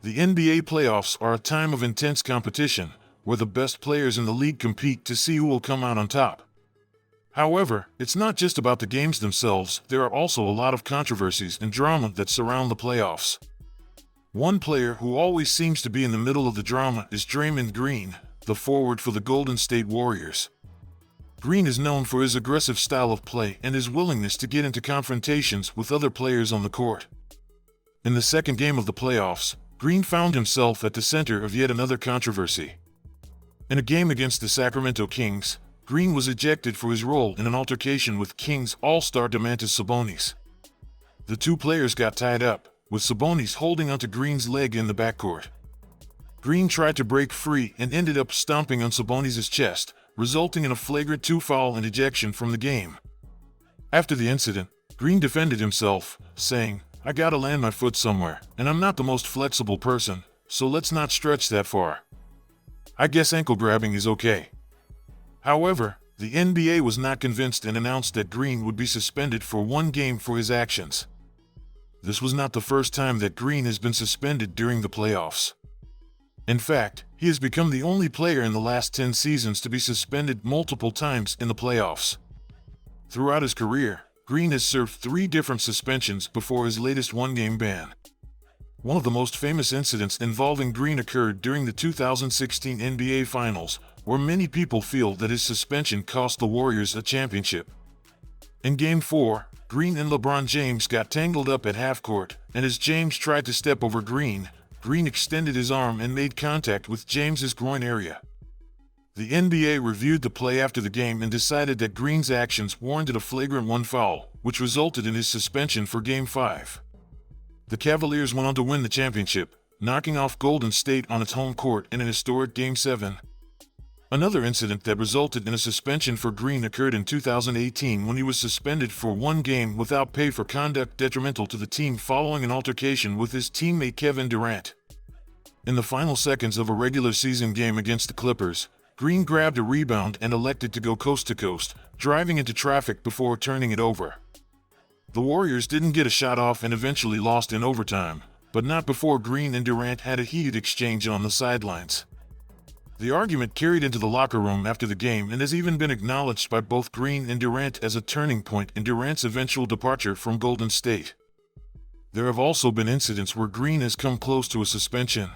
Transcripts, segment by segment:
The NBA playoffs are a time of intense competition, where the best players in the league compete to see who will come out on top. However, it's not just about the games themselves, there are also a lot of controversies and drama that surround the playoffs. One player who always seems to be in the middle of the drama is Draymond Green, the forward for the Golden State Warriors. Green is known for his aggressive style of play and his willingness to get into confrontations with other players on the court. In the second game of the playoffs, Green found himself at the center of yet another controversy. In a game against the Sacramento Kings, Green was ejected for his role in an altercation with Kings All-Star Domantas Sabonis. The two players got tied up, with Sabonis holding onto Green's leg in the backcourt. Green tried to break free and ended up stomping on Sabonis' chest, resulting in a flagrant 2 foul and ejection from the game. After the incident, Green defended himself, saying, "I gotta land my foot somewhere, and I'm not the most flexible person, so let's not stretch that far. I guess ankle grabbing is okay." However, the NBA was not convinced and announced that Green would be suspended for 1 game for his actions. This was not the first time that Green has been suspended during the playoffs. In fact, he has become the only player in the last 10 seasons to be suspended multiple times in the playoffs. Throughout his career, Green has served 3 different suspensions before his latest 1-game ban. One of the most famous incidents involving Green occurred during the 2016 NBA Finals, where many people feel that his suspension cost the Warriors a championship. In Game 4, Green and LeBron James got tangled up at half-court, and as James tried to step over Green, Green extended his arm and made contact with James's groin area. The NBA reviewed the play after the game and decided that Green's actions warranted a flagrant 1 foul, which resulted in his suspension for Game 5. The Cavaliers went on to win the championship, knocking off Golden State on its home court in an historic Game 7. Another incident that resulted in a suspension for Green occurred in 2018 when he was suspended for 1 game without pay for conduct detrimental to the team following an altercation with his teammate Kevin Durant. In the final seconds of a regular season game against the Clippers, Green grabbed a rebound and elected to go coast to coast, driving into traffic before turning it over. The Warriors didn't get a shot off and eventually lost in overtime, but not before Green and Durant had a heated exchange on the sidelines. The argument carried into the locker room after the game and has even been acknowledged by both Green and Durant as a turning point in Durant's eventual departure from Golden State. There have also been incidents where Green has come close to a suspension.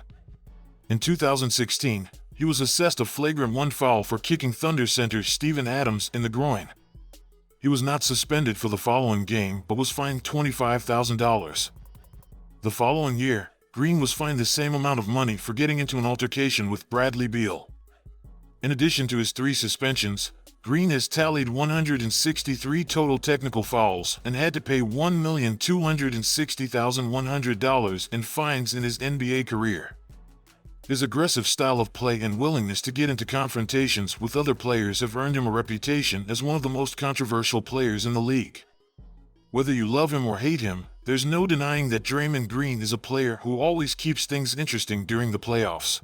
In 2016, he was assessed a flagrant 1 foul for kicking Thunder center Steven Adams in the groin. He was not suspended for the following game but was fined $25,000. The following year, Green was fined the same amount of money for getting into an altercation with Bradley Beal. In addition to his 3 suspensions, Green has tallied 163 total technical fouls and had to pay $1,260,100 in fines in his NBA career. His aggressive style of play and willingness to get into confrontations with other players have earned him a reputation as one of the most controversial players in the league. Whether you love him or hate him, there's no denying that Draymond Green is a player who always keeps things interesting during the playoffs.